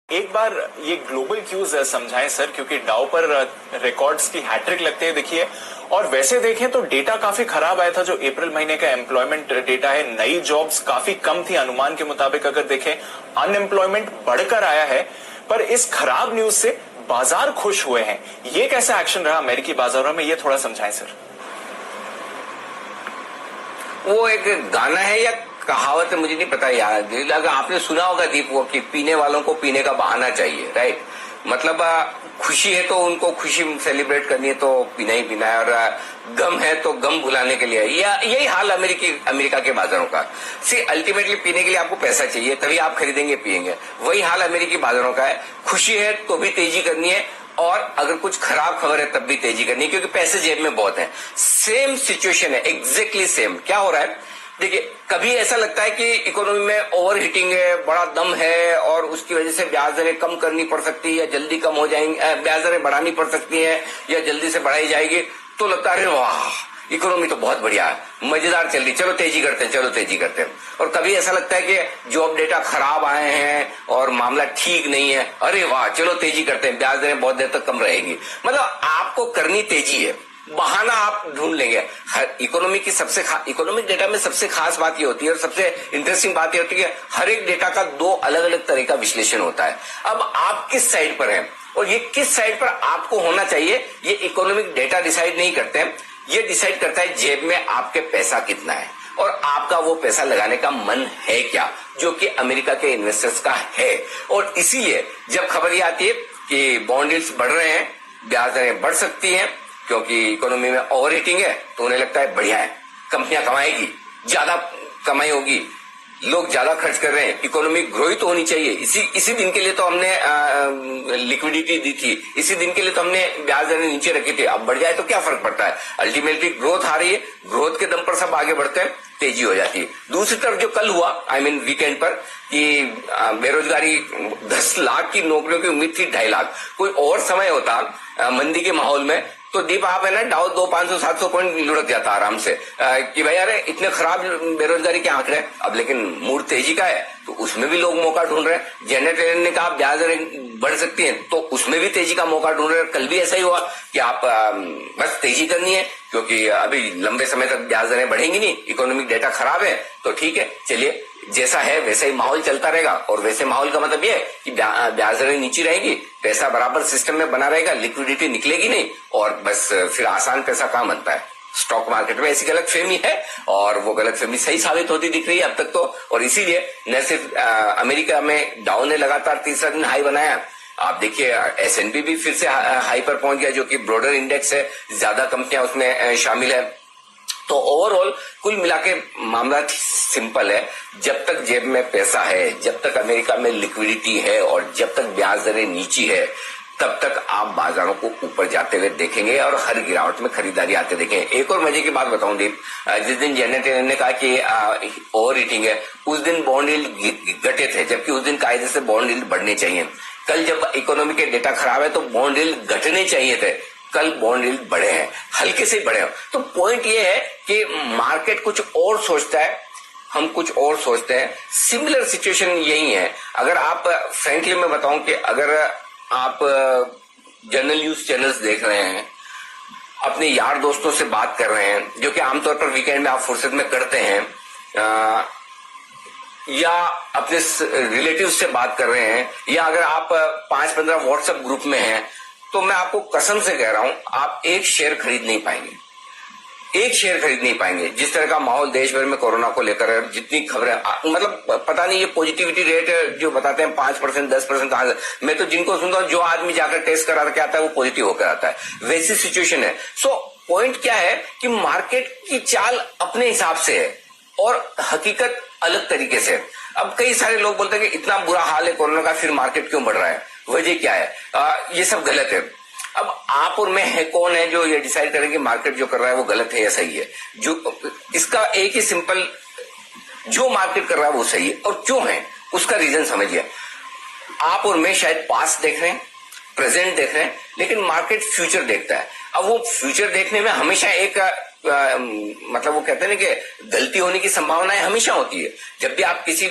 एक बार ये global cues समझाएं सर, क्योंकि डाउ पर रिकॉर्ड्स की हैट्रिक लगते हैं देखिए। और वैसे देखें तो डेटा काफी खराब आया था, जो अप्रैल महीने का एम्प्लॉयमेंट डेटा है। नई जॉब्स काफी कम थी अनुमान के मुताबिक। अगर देखें अनएम्प्लॉयमेंट बढ़कर आया है, पर इस खराब न्यूज से बाजार खुश हुए हैं। ये कैसा एक्शन रहा अमेरिकी बाजारों में, ये थोड़ा समझाएं सर। वो एक गाना है या कहावत है, मुझे नहीं पता यार। अगर आपने सुना होगा दीप, वो कि पीने वालों को पीने का बहाना चाहिए, राइट। मतलब खुशी है तो उनको खुशी सेलिब्रेट करनी है तो पीना ही पीना है, और गम है तो गम भुलाने के लिए। यही हाल अमेरिका के बाजारों का। सी अल्टीमेटली पीने के लिए आपको पैसा चाहिए, तभी आप खरीदेंगे पिएंगे। वही हाल अमेरिकी बाजारों का है। खुशी है तो भी तेजी करनी है, और अगर कुछ खराब खबर है तब भी तेजी करनी है, क्योंकि पैसे जेब में बहुत है। सेम सिचुएशन है, एग्जैक्टली सेम। क्या हो रहा है देखिए, कभी ऐसा लगता है कि इकोनॉमी में ओवर हीटिंग है, बड़ा दम है, और उसकी वजह से ब्याज दरें कम करनी पड़ सकती है या जल्दी कम हो जाएंगी, ब्याज दरें बढ़ानी पड़ सकती है या जल्दी से बढ़ाई जाएगी। तो लगता है वाह इकोनॉमी तो बहुत बढ़िया है, मजेदार चल रही, चलो तेजी करते हैं, चलो तेजी करते हैं। और कभी ऐसा लगता है कि जॉब डेटा खराब आए हैं और मामला ठीक नहीं है, अरे वाह चलो तेजी करते हैं, ब्याज दरें बहुत देर तक कम रहेगी। मतलब आपको करनी तेजी है, बहाना आप ढूंढ लेंगे। इकोनॉमी डेटा में सबसे खास बात ये होती है, और सबसे इंटरेस्टिंग बात ये होती है कि हर एक डेटा का दो अलग अलग तरह का विश्लेषण होता है। अब आप किस साइड पर हैं और ये किस साइड पर आपको होना चाहिए, ये इकोनॉमिक डेटा डिसाइड नहीं करते हैं। ये डिसाइड करता है जेब में आपके पैसा कितना है और आपका वो पैसा लगाने का मन है क्या, जो कि अमेरिका के इन्वेस्टर्स का है। और इसीलिए जब खबर ये आती है कि बॉन्ड यील्ड्स बढ़ रहे हैं, ब्याज दरें बढ़ सकती हैं क्योंकि इकोनॉमी में ओवर हीटिंग है, तो उन्हें लगता है बढ़िया है, कंपनियां कमाएगी, ज्यादा कमाई होगी, लोग ज्यादा खर्च कर रहे हैं, इकोनॉमी ग्रो ही तो होनी चाहिए। इसी दिन के लिए तो हमने लिक्विडिटी दी थी, इसी दिन के लिए तो हमने ब्याज दरें नीचे रखी थी। अब बढ़ जाए तो क्या फर्क पड़ता है, अल्टीमेटली ग्रोथ आ रही है, ग्रोथ के दम पर सब आगे बढ़ते हैं, तेजी हो जाती है। दूसरी तरफ जो कल हुआ वीकेंड पर, कि बेरोजगारी 10 लाख की नौकरियों की उम्मीद थी 2.5 लाख। कोई और समय होता मंदी के माहौल में तो दीप आप है ना डाउ 200, 500, 700 पॉइंट लुढ़क जाता आराम से, कि भाई अरे इतने खराब बेरोजगारी के आंकड़े। अब लेकिन मूड तेजी का है तो उसमें भी लोग मौका ढूंढ रहे हैं। जेनेट एलन ने कहा ब्याज दरें बढ़ सकती हैं, तो उसमें भी तेजी का मौका ढूंढ रहे हैं। कल भी ऐसा ही हुआ कि आप बस तेजी करनी है, क्योंकि अभी लंबे समय तक ब्याज दरें बढ़ेंगी नहीं, इकोनॉमिक डेटा खराब है, तो ठीक है चलिए जैसा है वैसा ही माहौल चलता रहेगा। और वैसे माहौल का मतलब ये है कि ब्याज दरें नीचे रहेगी, पैसा बराबर सिस्टम में बना रहेगा, लिक्विडिटी निकलेगी नहीं, और बस फिर आसान पैसा कहां बनता है। स्टॉक मार्केट में ऐसी गलतफहमी है, और वो गलतफहमी सही साबित होती दिख रही है अब तक तो। और इसीलिए न सिर्फ अमेरिका में डाउ ने लगातार तीसरा दिन हाई बनाया, आप देखिए S&P भी फिर से हाई पर पहुंच गया, जो कि ब्रॉडर इंडेक्स है, ज्यादा कंपनियां उसमें शामिल है। तो ओवरऑल कुल मिला के मामला सिंपल है, जब तक जेब में पैसा है, जब तक अमेरिका में लिक्विडिटी है, और जब तक ब्याज दरें नीची है, तब तक आप बाजारों को ऊपर जाते हुए देखेंगे और हर गिरावट में खरीदारी आते देखेंगे। एक और मजे की बात बताऊं दीप, जिस दिन जेनेट एलन ने कहा कि ओवर हीटिंग है, उस दिन बॉन्ड यील्ड घटे थे, जबकि उस दिन कायदे से बॉन्ड यील्ड बढ़ने चाहिए। कल जब इकोनॉमी के डेटा खराब है तो बॉन्ड यील्ड घटने चाहिए थे, कल बॉन्ड यील्ड बढ़े हैं, हल्के से बढ़े हैं। तो पॉइंट ये है कि मार्केट कुछ और सोचता है, हम कुछ और सोचते हैं। सिमिलर सिचुएशन यही है। अगर आप फ्रेंकली मैं बताऊं कि अगर आप जर्नल न्यूज चैनल्स देख रहे हैं, अपने यार दोस्तों से बात कर रहे हैं, जो कि आमतौर पर वीकेंड में आप फुर्सत में करते हैं, या अपने रिलेटिव से बात कर रहे हैं, या अगर आप 5-15 व्हाट्सएप ग्रुप में हैं, तो मैं आपको कसम से कह रहा हूं आप एक शेयर खरीद नहीं पाएंगे, एक शेयर खरीद नहीं पाएंगे। जिस तरह का माहौल देश भर में कोरोना को लेकर है, जितनी खबरें, मतलब पता नहीं ये पॉजिटिविटी रेट जो बताते हैं 5%, 10%, मैं तो जिनको सुनता हूं जो आदमी जाकर टेस्ट करा के आता है वो पॉजिटिव होकर आता है, वैसी सिचुएशन है। सो पॉइंट क्या है कि मार्केट की चाल अपने हिसाब से है और हकीकत अलग तरीके से। अब कई सारे लोग बोलते हैं कि इतना बुरा हाल है कोरोना का, फिर मार्केट क्यों बढ़ रहा है, वजह क्या है, ये सब गलत है। अब आप और मैं है कौन है जो ये डिसाइड करें कि मार्केट जो कर रहा है वो गलत है या सही है। जो इसका एक ही सिंपल, जो मार्केट कर रहा है वो सही है, और क्यों है उसका रीजन समझिए। आप और मैं शायद पास्ट देख रहे हैं, प्रेजेंट देख रहे हैं, लेकिन मार्केट फ्यूचर देखता है। अब वो फ्यूचर देखने में हमेशा एक मतलब वो कहते हैं ना कि गलती होने की संभावनाएं हमेशा होती है। जब भी आप किसी,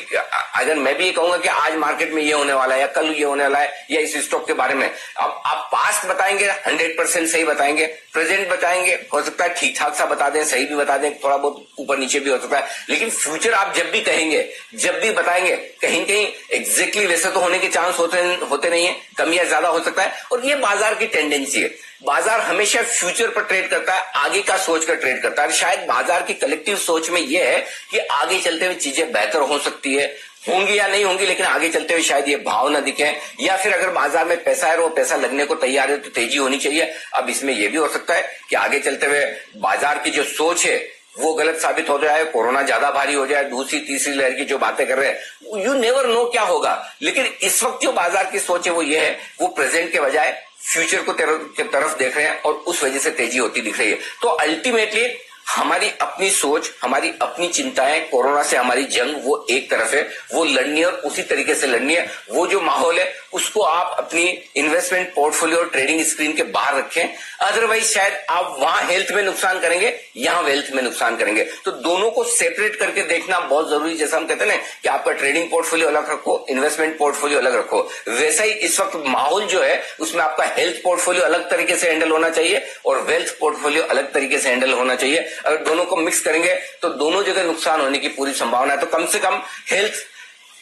अगर मैं भी ये कहूंगा कि आज मार्केट में ये होने वाला है या कल ये होने वाला है या इस स्टॉक के बारे में, अब आप पास्ट बताएंगे 100% सही बताएंगे, प्रेजेंट बताएंगे हो सकता है ठीक ठाक सा बता दें, सही भी बता दें, थोड़ा बहुत ऊपर नीचे भी हो सकता है, लेकिन फ्यूचर आप जब भी कहेंगे, जब भी बताएंगे, कहीं कहीं एग्जैक्टली वैसे तो होने के चांस होते नहीं है, कम या ज्यादा हो सकता है। और ये बाजार की टेंडेंसी है, बाजार हमेशा फ्यूचर पर ट्रेड करता है, आगे का सोच कर ट्रेड करता है। शायद बाजार की कलेक्टिव सोच में यह है कि आगे चलते हुए चीजें बेहतर हो सकती है, होंगी या नहीं होंगी, लेकिन आगे चलते हुए शायद ये भाव न दिखे, या फिर अगर बाजार में पैसा है और वो पैसा लगने को तैयार है तो तेजी होनी चाहिए। अब इसमें यह भी हो सकता है कि आगे चलते हुए बाजार की जो सोच है वो गलत साबित हो जाए, कोरोना ज्यादा भारी हो जाए, दूसरी तीसरी लहर की जो बातें कर रहे हैं, यू नेवर नो क्या होगा। लेकिन इस वक्त जो बाजार की सोच है वो ये है, वो प्रेजेंट के बजाय फ्यूचर को तरफ देख रहे हैं और उस वजह से तेजी होती दिख रही है। तो अल्टीमेटली हमारी अपनी सोच, हमारी अपनी चिंताएं, कोरोना से हमारी जंग वो एक तरफ है, वो लड़नी है और उसी तरीके से लड़नी है। वो जो माहौल है उसको आप अपनी इन्वेस्टमेंट पोर्टफोलियो और ट्रेडिंग स्क्रीन के बाहर रखें, अदरवाइज शायद आप वहां हेल्थ में नुकसान करेंगे, यहां वेल्थ में नुकसान करेंगे। तो दोनों को सेपरेट करके देखना बहुत जरूरी। जैसा हम कहते हैं ना कि आपका ट्रेडिंग पोर्टफोलियो अलग रखो, इन्वेस्टमेंट पोर्टफोलियो अलग रखो, वैसा ही इस वक्त माहौल जो है उसमें आपका हेल्थ पोर्टफोलियो अलग तरीके से हैंडल होना चाहिए और वेल्थ पोर्टफोलियो अलग तरीके से हैंडल होना चाहिए। अगर दोनों को मिक्स करेंगे तो दोनों जगह नुकसान होने की पूरी संभावना है। तो कम से कम हेल्थ,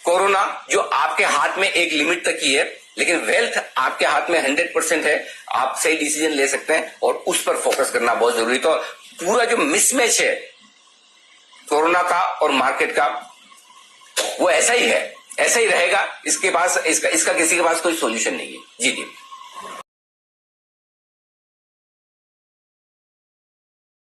कोरोना जो आपके हाथ में एक लिमिट तक ही है, लेकिन वेल्थ आपके हाथ में 100% है, आप सही डिसीजन ले सकते हैं और उस पर फोकस करना बहुत जरूरी। तो पूरा जो मिसमैच है कोरोना का और मार्केट का वो ऐसा ही है, ऐसा ही रहेगा। इसके पास इसका किसी के पास कोई सॉल्यूशन नहीं है। जी जी।